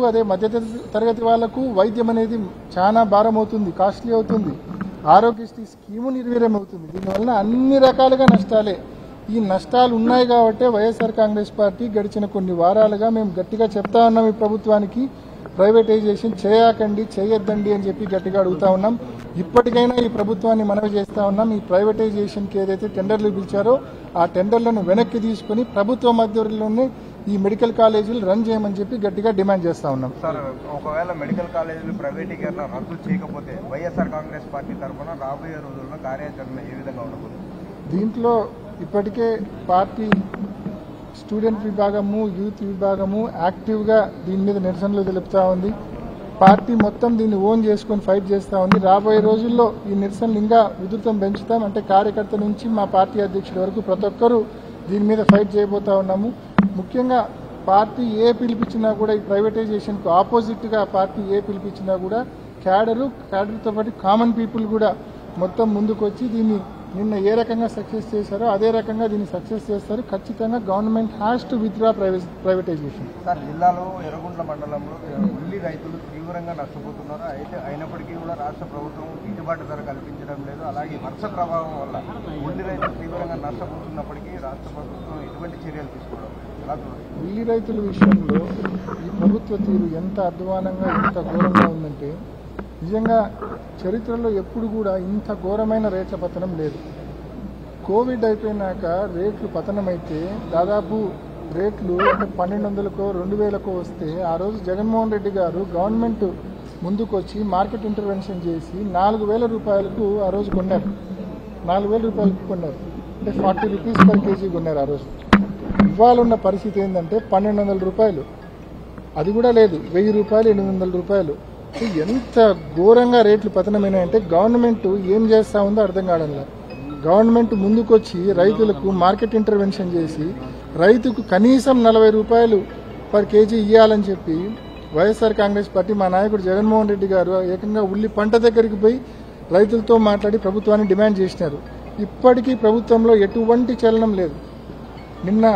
అదే మధ్య తరగతి వాళ్లకు వైద్యం అనేది చాలా భారం అవుతుంది, కాస్ట్లీ అవుతుంది. ఆరోగ్యశ్రీ స్కీము నిర్వీర్యం అవుతుంది. దీనివల్ల అన్ని రకాలుగా నష్టాలే. ఈ నష్టాలు ఉన్నాయి కాబట్టి వైఎస్ఆర్ కాంగ్రెస్ పార్టీ గడిచిన కొన్ని వారాలుగా మేము గట్టిగా చెప్తా ఉన్నాం, ఈ ప్రభుత్వానికి ప్రైవేటైజేషన్ చేయకండి, చేయొద్దండి అని చెప్పి గట్టిగా అడుగుతా ఉన్నాం. ఇప్పటికైనా ఈ ప్రభుత్వాన్ని మనవి చేస్తా ఉన్నాం. ఈ ప్రైవేటైజేషన్కి ఏదైతే టెండర్లు పిలిచారో ఆ టెండర్లను వెనక్కి తీసుకుని ప్రభుత్వ మధ్యలోనే ఈ మెడికల్ కాలేజీలు రన్ చేయమని చెప్పి గట్టిగా డిమాండ్ చేస్తా ఉన్నాం. సార్, ఒకవేళ మెడికల్ కాలేజీలు ప్రైవేటీకరణ రద్దు చేయకపోతే వైఎస్ఆర్ కాంగ్రెస్ పార్టీ తరఫున రాబోయే రోజుల్లో కార్యాచరణ ఏ విధంగా ఉండబోతుంది? దీంట్లో ఇప్పటికే పార్టీ స్టూడెంట్ విభాగము, యూత్ విభాగము యాక్టివ్గా దీని మీద నిరసనలు తెలుపుతా ఉంది. పార్టీ మొత్తం దీన్ని ఓన్ చేసుకుని ఫైట్ చేస్తూ ఉంది. రాబోయే రోజుల్లో ఈ నిరసనలు ఇంకా ఉధృతం పెంచుతాం. అంటే కార్యకర్త నుంచి మా పార్టీ అధ్యక్షుడి వరకు ప్రతి ఒక్కరూ దీని మీద ఫైట్ చేయబోతా ఉన్నాము. ముఖ్యంగా పార్టీ ఏ పిలిపించినా కూడా ఈ ప్రైవేటైజేషన్కు ఆపోజిట్గా పార్టీ ఏ పిలిపించినా కూడా క్యాడర్తో పాటు కామన్ పీపుల్ కూడా మొత్తం ముందుకు వచ్చి దీన్ని నిన్న ఏ రకంగా సక్సెస్ చేశారో అదే రకంగా దీన్ని సక్సెస్ చేస్తారు. ఖచ్చితంగా government has to withdraw privatisation. Sir, జిల్లాలో ఎర్రగుంట్ల మండలంలో ఉల్లి రైతులు తీవ్రంగా నష్టపోతున్నారు. అయినప్పటికీ కూడా రాష్ట్ర ప్రభుత్వం గిట్టుబాటు ధర కల్పించడం లేదు. అలాగే వర్ష ప్రభావం వల్ల ఉల్లి రైతులు తీవ్రంగా నష్టపోతున్నప్పటికీ రాష్ట్ర ప్రభుత్వం ఎటువంటి చర్యలు తీసుకోవడం? ఉల్లి రైతుల విషయంలో ఈ ప్రభుత్వ తీరు ఎంత అధ్వానంగా, ఎంత ఘోరంగా ఉందంటే నిజంగా చరిత్రలో ఎప్పుడు కూడా ఇంత ఘోరమైన రేట్ల పతనం లేదు. కోవిడ్ అయిపోయినాక రేట్లు పతనమైతే దాదాపు రేట్లు 1200కో 2000కో వస్తే ఆ రోజు జగన్మోహన్ రెడ్డి గారు గవర్నమెంట్ ముందుకు వచ్చి మార్కెట్ ఇంటర్వెన్షన్ చేసి 4000 రూపాయలకు ఆ రోజు కొన్నారు. 4000 రూపాయలకు కొన్నారు. అంటే 40 రూపీస్ పర్ కేజీ కొన్నారు ఆ రోజు. ఇవాళ ఉన్న పరిస్థితి ఏంటంటే 1200 రూపాయలు, అది కూడా లేదు, 1000 రూపాయలు, 800 రూపాయలు. ఎంత ఘోరంగా రేట్లు పతనమైనాయంటే గవర్నమెంట్ ఏం చేస్తా ఉందో అర్థం కావడంలా. గవర్నమెంట్ ముందుకొచ్చి రైతులకు మార్కెట్ ఇంటర్వెన్షన్ చేసి రైతుకు కనీసం 40 రూపాయలు పర్ కేజీ ఇవ్వాలని చెప్పి వైఎస్ఆర్ కాంగ్రెస్ పార్టీ మా నాయకుడు జగన్మోహన్ రెడ్డి గారు ఏకంగా ఉల్లి పంట దగ్గరికి పోయి రైతులతో మాట్లాడి ప్రభుత్వాన్ని డిమాండ్ చేసినారు. ఇప్పటికీ ప్రభుత్వంలో ఎటువంటి చలనం లేదు. నిన్న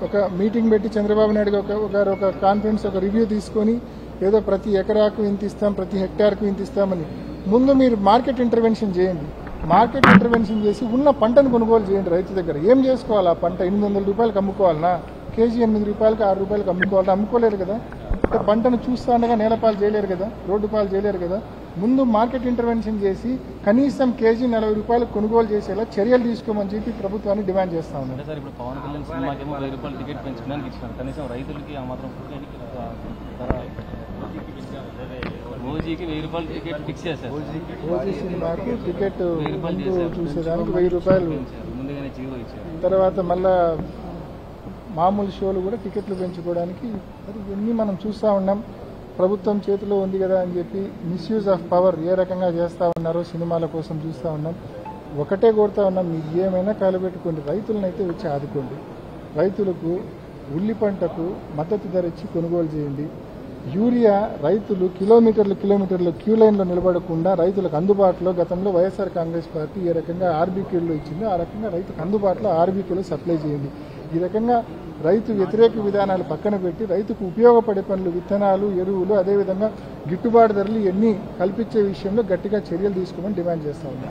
ఒక మీటింగ్ పెట్టి చంద్రబాబు నాయుడు గారు ఒక కాన్ఫరెన్స్, ఒక రివ్యూ తీసుకొని ఏదో ప్రతి ఎకరాకు ఇంత ఇస్తాం, ప్రతి హెక్టార్కు ఇంత ఇస్తామని. ముందు మీరు మార్కెట్ ఇంటర్వెన్షన్ చేయండి. మార్కెట్ ఇంటర్వెన్షన్ చేసి ఉన్న పంటను కొనుగోలు చేయండి. రైతు దగ్గర ఏం చేసుకోవాలి? ఆ పంట 800 రూపాయలకు అమ్ముకోవాలన్నా, కేజీ 8 రూపాయలకు 6 రూపాయలకు అమ్ముకోవాలన్నా అమ్ముకోలేరు కదా. పంటను చూస్తా ఉండగా నేలపాలు చేయలేరు కదా, రోడ్డు పాలు చేయలేరు కదా. ముందు మార్కెట్ ఇంటర్వెన్షన్ చేసి కనీసం కేజీ 40 రూపాయలకు కొనుగోలు చేసేలా చర్యలు తీసుకోమని చెప్పి ప్రభుత్వాన్ని డిమాండ్ చేస్తా ఉన్నాం. ఓజీకి 1000 రూపాయలు టికెట్ ఫిక్స్ చేశారు. ఓజీ సినిమాకు టికెట్ చూసేదానికి 1000 రూపాయలు, ముందుగానే జీవో ఇచ్చారు. తర్వాత మళ్ళా మామూలు షోలు కూడా టికెట్లు పెంచుకోవడానికి ఇవన్నీ మనం చూస్తూ ఉన్నాం. ప్రభుత్వం చేతిలో ఉంది కదా అని చెప్పి మిస్యూజ్ ఆఫ్ పవర్ ఏ రకంగా చేస్తూ ఉన్నారో సినిమాల కోసం చూస్తూ ఉన్నాం. ఒకటే కోరుతా ఉన్నాం, మీకు ఏమైనా కాలబెట్టుకోండి, రైతులనైతే వచ్చి ఆదుకోండి. రైతులకు ఉల్లి పంటకు మద్దతు ధర ఇచ్చి కొనుగోలు చేయండి. యూరియా రైతులు కిలోమీటర్లు క్యూ లైన్లో నిలబడకుండా రైతులకు అందుబాటులో గతంలో వైఎస్ఆర్ కాంగ్రెస్ పార్టీ ఏ రకంగా ఆర్బీకేలో ఇచ్చిందో ఆ రకంగా రైతుకు అందుబాటులో ఆర్బీకేలో సప్లై చేయండి. ఈ రకంగా రైతు వ్యతిరేక విధానాలు పక్కన పెట్టి రైతుకు ఉపయోగపడే పనులు, విత్తనాలు, ఎరువులు, అదేవిధంగా గిట్టుబాటు ధరలు ఇవన్నీ కల్పించే విషయంలో గట్టిగా చర్యలు తీసుకోమని డిమాండ్ చేస్తా ఉన్నాం.